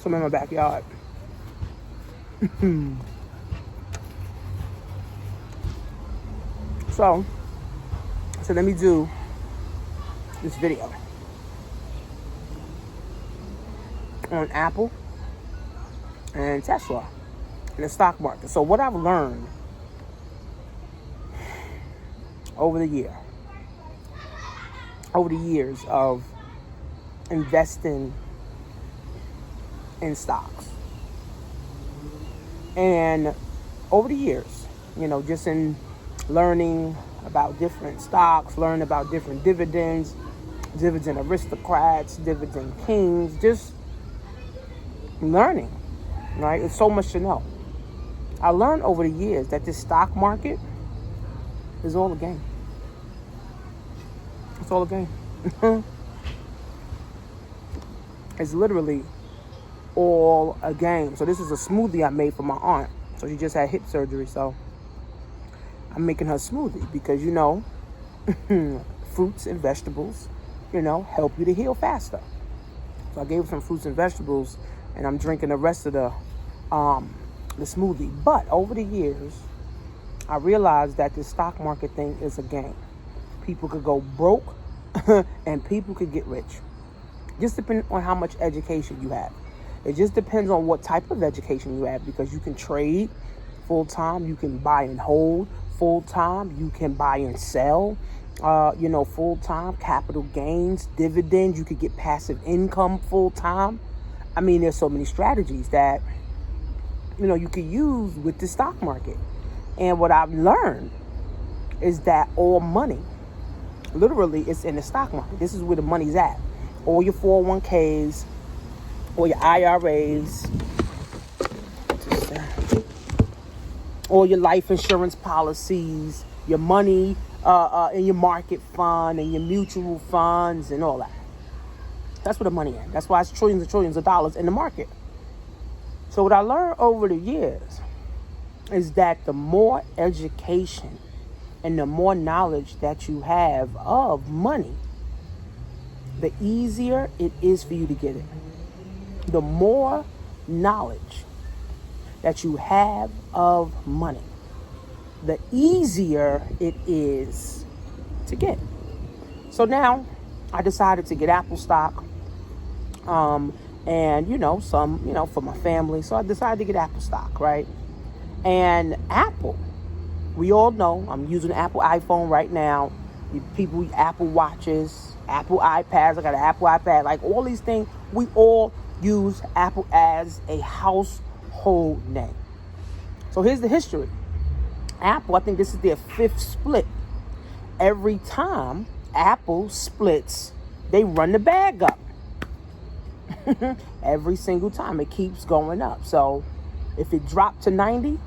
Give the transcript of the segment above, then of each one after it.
some in my backyard. So let me do this video on Apple and Tesla in the stock market. So what I've learned over the years of investing in stocks, and over the years, just in learning about different stocks, learning about different dividend aristocrats, dividend kings, just learning, right? It's so much to know. I learned over the years that this stock market is all a game. It's all a game. It's literally all a game. So this is a smoothie I made for my aunt. So she just had hip surgery. So I'm making her smoothie because, fruits and vegetables, help you to heal faster. So I gave her some fruits and vegetables, and I'm drinking the rest of the smoothie. But over the years, I realized that this stock market thing is a game. People could go broke and people could get rich. Just depending on how much education you have. It just depends on what type of education you have, because you can trade full-time, you can buy and hold full-time, you can buy and sell, full-time, capital gains, dividends, you could get passive income full-time. I mean, there's so many strategies that, you could use with the stock market. And what I've learned is that all money, literally, is in the stock market. This is where the money's at. All your 401ks, all your IRAs, all your life insurance policies, your money in your market fund and your mutual funds and all that. That's where the money is. That's why it's trillions and trillions of dollars in the market. So what I learned over the years is that the more education and the more knowledge that you have of money, the easier it is for you to get it. The more knowledge that you have of money, the easier it is to get. So now I decided to get Apple stock, and some, for my family. So I decided to get Apple stock, right? And Apple, we all know, I'm using an Apple iPhone right now. People use Apple Watches, Apple iPads. I got an Apple iPad. Like all these things, we all use Apple as a household name. So here's the history. Apple, I think this is their 5th split. Every time Apple splits, they run the bag up. Every single time it keeps going up. So if it dropped to 90,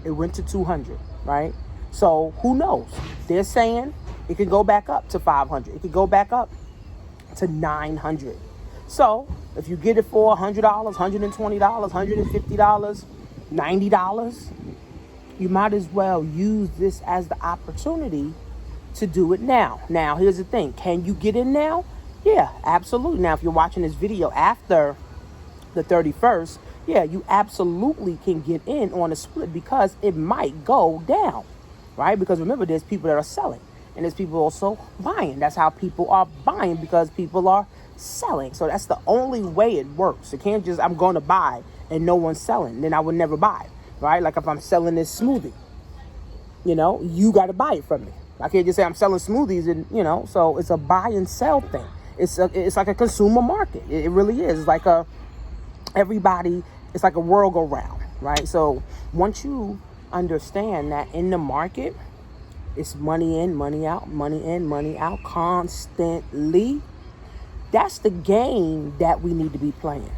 it went to 200, right? So who knows? They're saying it could go back up to 500. It could go back up to 900. So if you get it for $100, $120, $150, $90, you might as well use this as the opportunity to do it now. Now, here's the thing. Can you get in now? Yeah, absolutely. Now, if you're watching this video after the 31st, yeah, you absolutely can get in on a split because it might go down, right? Because remember, there's people that are selling and there's people also buying. That's how people are buying, because people are selling. So that's the only way it works. It can't just, I'm going to buy and no one's selling. Then I would never buy, right? Like if I'm selling this smoothie, you got to buy it from me. I can't just say I'm selling smoothies and, so it's a buy and sell thing. It's like a consumer market. It really is. It's like it's like a world go round, right? So once you understand that in the market, it's money in, money out, money in, money out constantly. That's the game that we need to be playing.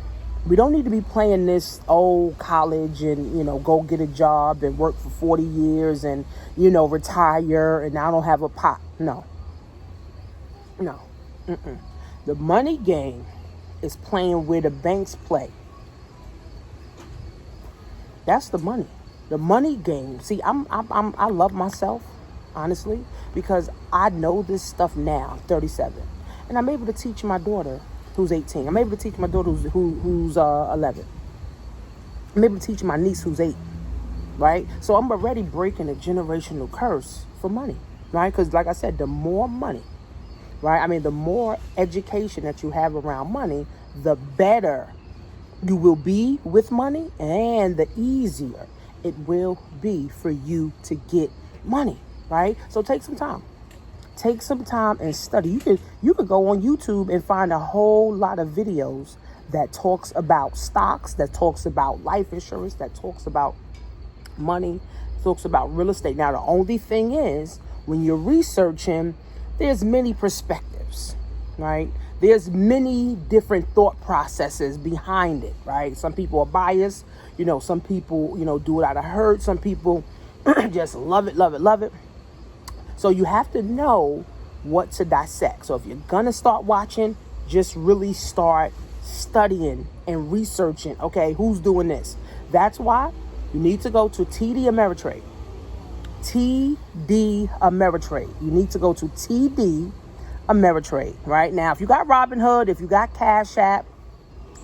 We don't need to be playing this old college and, go get a job and work for 40 years and, retire and I don't have a pot. No. The money game is playing where the banks play. That's the money. The money game. See, I love myself, honestly, because I know this stuff now. I'm 37. And I'm able to teach my daughter who's 18. I'm able to teach my daughter who's 11. I'm able to teach my niece who's 8, right? So I'm already breaking a generational curse for money, right? Because like I said, the more money, right? I mean, the more education that you have around money, the better you will be with money, and the easier it will be for you to get money, right? So take some time. Take some time and study. You could go on YouTube and find a whole lot of videos that talks about stocks, that talks about life insurance, that talks about money, talks about real estate. Now, the only thing is, when you're researching, there's many perspectives, right? There's many different thought processes behind it, right? Some people are biased. Some people, do it out of hurt. Some people just love it, love it, love it. So you have to know what to dissect. So if you're going to start watching, just really start studying and researching. Okay, who's doing this? That's why you need to go to TD Ameritrade. TD Ameritrade. You need to go to TD Ameritrade, right? Now, if you got Robinhood, if you got Cash App,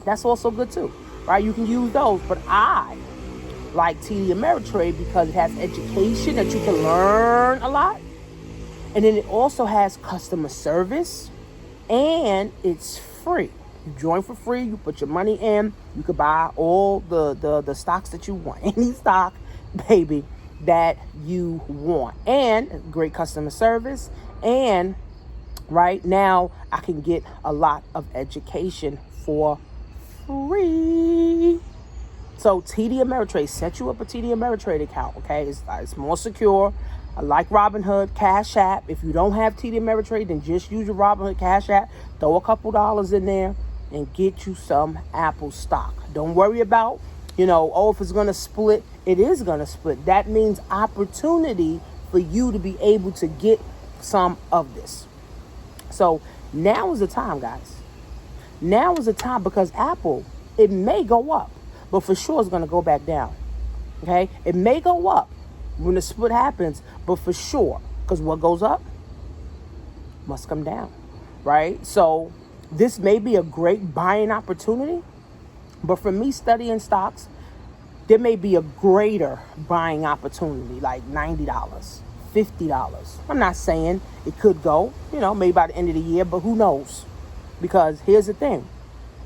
that's also good too, right? You can use those. But I like TD Ameritrade because it has education that you can learn a lot. And then it also has customer service, and it's free. You join for free. You put your money in. You could buy all the stocks that you want. Any stock, baby, that you want. And great customer service. And right now, I can get a lot of education for free. So TD Ameritrade, set you up a TD Ameritrade account, okay? It's more secure. I like Robinhood, Cash App. If you don't have TD Ameritrade, then just use your Robinhood, Cash App. Throw a couple dollars in there and get you some Apple stock. Don't worry about, if it's going to split. It is going to split. That means opportunity for you to be able to get some of this. So now is the time, guys. Now is the time, because Apple, it may go up, but for sure it's going to go back down. Okay? It may go up when the split happens, but for sure, because what goes up must come down, right? So this may be a great buying opportunity, but for me studying stocks, there may be a greater buying opportunity, like $90, $50. I'm not saying it could go, maybe by the end of the year, but who knows? Because here's the thing.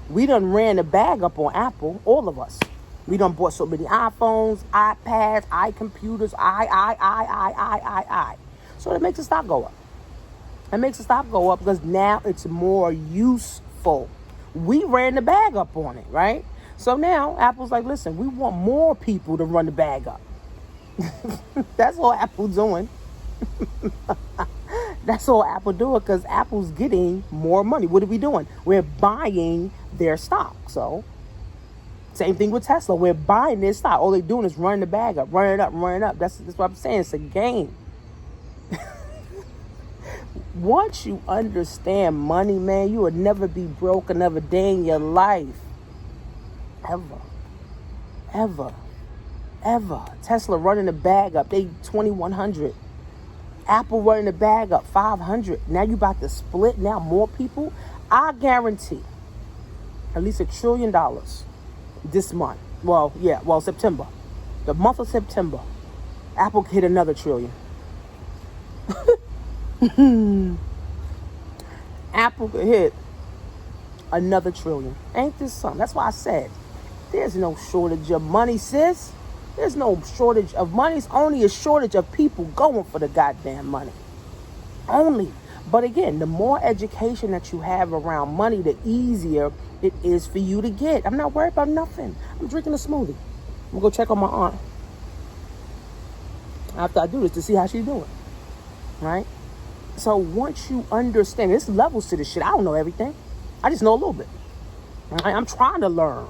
We done ran the bag up on Apple, all of us. We done bought so many iPhones, iPads, iComputers, I. So it makes the stock go up. It makes the stock go up because now it's more useful. We ran the bag up on it, right? So now Apple's like, listen, we want more people to run the bag up. That's all Apple's doing. That's all Apple doing, because Apple's getting more money. What are we doing? We're buying their stock. So same thing with Tesla. We're buying their stock. All they're doing is running the bag up, running it up, running it up. That's what I'm saying. It's a game. Once you understand money, man, you will never be broke another day in your life. Ever. Tesla running the bag up. They 2,100. Apple running the bag up 500. Now you about to split. Now more people. I guarantee at least $1 trillion this month. September. The month of September, Apple hit another trillion. Apple could hit another trillion. Ain't this something? That's why I said there's no shortage of money, sis. There's no shortage of money. It's only a shortage of people going for the goddamn money. Only. But again, the more education that you have around money, the easier it is for you to get. I'm not worried about nothing. I'm drinking a smoothie. I'm going to go check on my aunt after I do this to see how she's doing. Right? So once you understand, there's levels to this shit. I don't know everything. I just know a little bit. Right? I'm trying to learn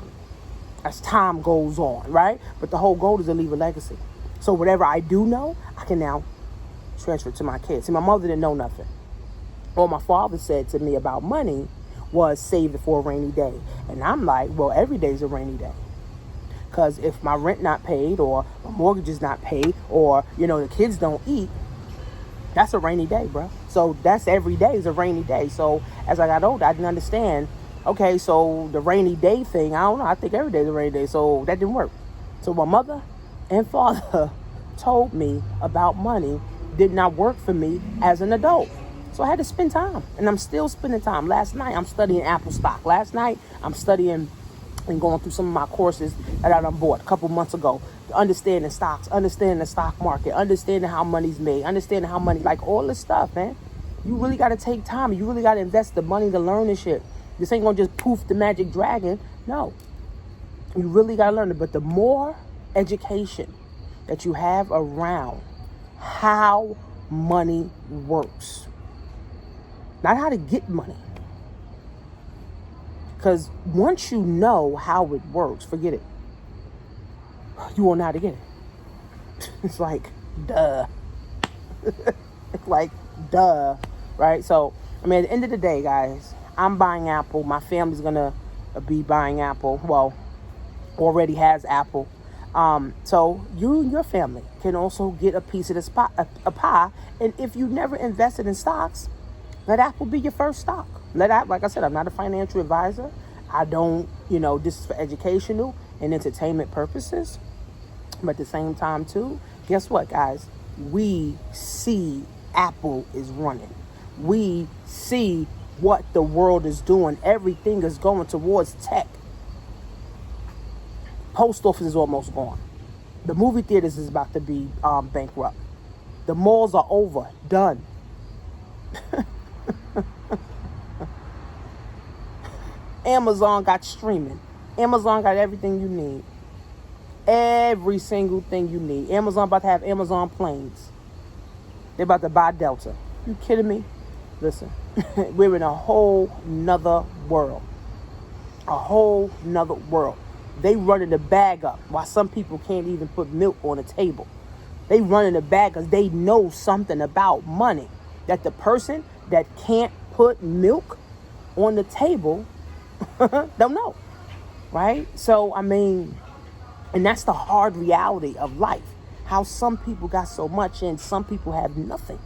as time goes on, right? But the whole goal is to leave a legacy. So whatever I do know, I can now transfer it to my kids. See, my mother didn't know nothing. All my father said to me about money was save it for a rainy day. And I'm like, well, every day's a rainy day. Because if my rent not paid, or my mortgage is not paid, or, the kids don't eat, that's a rainy day, bro. So that's every day is a rainy day. So as I got older, I didn't understand Okay, so the rainy day thing, I don't know. I think every day is a rainy day, so that didn't work. So my mother and father told me about money did not work for me as an adult. So I had to spend time, and I'm still spending time. Last night, I'm studying Apple stock. Last night, I'm studying and going through some of my courses that I done bought a couple months ago. Understanding stocks, understanding the stock market, understanding how money's made, understanding how money, like all this stuff, man. You really got to take time. You really got to invest the money to learn this shit. This ain't going to just poof the magic dragon. No. You really got to learn it. But the more education that you have around how money works, not how to get money. Because once you know how it works, forget it. You won't know how to get it. It's like, duh. It's like, duh. Right? So, I mean, at the end of the day, guys, I'm buying Apple. My family's going to be buying Apple. Well, already has Apple. So you and your family can also get a piece of a pie. And if you never invested in stocks, let Apple be your first stock. Like I said, I'm not a financial advisor. I don't, this is for educational and entertainment purposes. But at the same time, too, guess what, guys? We see Apple is running. We see what the world is doing. Everything is going towards tech. Post office is almost gone. The movie theaters is about to be bankrupt. The malls are over. Done. Amazon got streaming. Amazon got everything you need. Every single thing you need. Amazon about to have Amazon planes. They're about to buy Delta. You kidding me? Listen, we're in a whole nother world. A whole nother world. They running the bag up while some people can't even put milk on the table. They running the bag because they know something about money. That the person that can't put milk on the table don't know. Right? So, I mean, and that's the hard reality of life. How some people got so much and some people have nothing.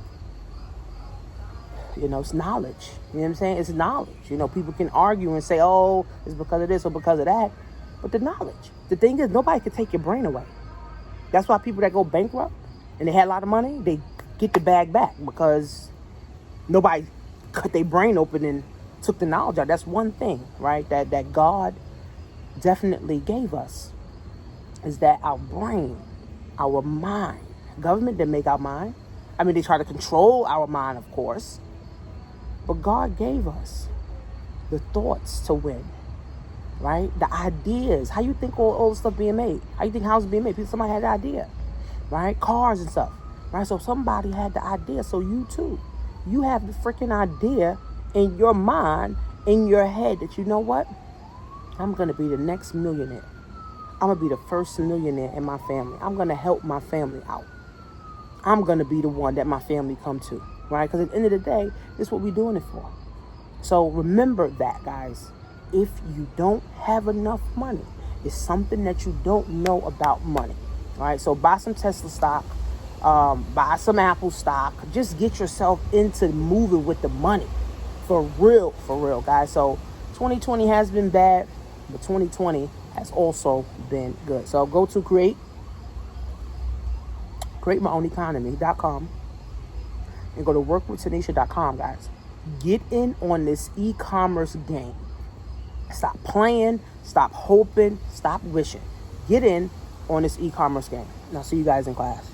It's knowledge. You know what I'm saying? It's knowledge. People can argue and say, oh, it's because of this or because of that. But the knowledge. The thing is, nobody can take your brain away. That's why people that go bankrupt and they had a lot of money, they get the bag back because nobody cut their brain open and took the knowledge out. That's one thing, right? That God definitely gave us is that our brain, our mind. Government didn't make our mind. I mean, they try to control our mind, of course. But God gave us the thoughts to win, right? The ideas. How you think all the stuff being made? How you think houses being made? Somebody had the idea, right? Cars and stuff, right? So somebody had the idea. So you too. You have the freaking idea in your mind, in your head that you know what? I'm going to be the next millionaire. I'm going to be the first millionaire in my family. I'm going to help my family out. I'm going to be the one that my family come to, right? Because at the end of the day, this is what we're doing it for. So remember that, guys. If you don't have enough money, it's something that you don't know about money, right? So buy some Tesla stock, buy some Apple stock. Just get yourself into moving with the money. For real, guys. So 2020 has been bad, but 2020 has also been good. So go to createmyown.com and go to workwithtanisha.com, guys. Get in on this e-commerce game. Stop playing, stop hoping, stop wishing. Get in on this e-commerce game. And I'll see you guys in class.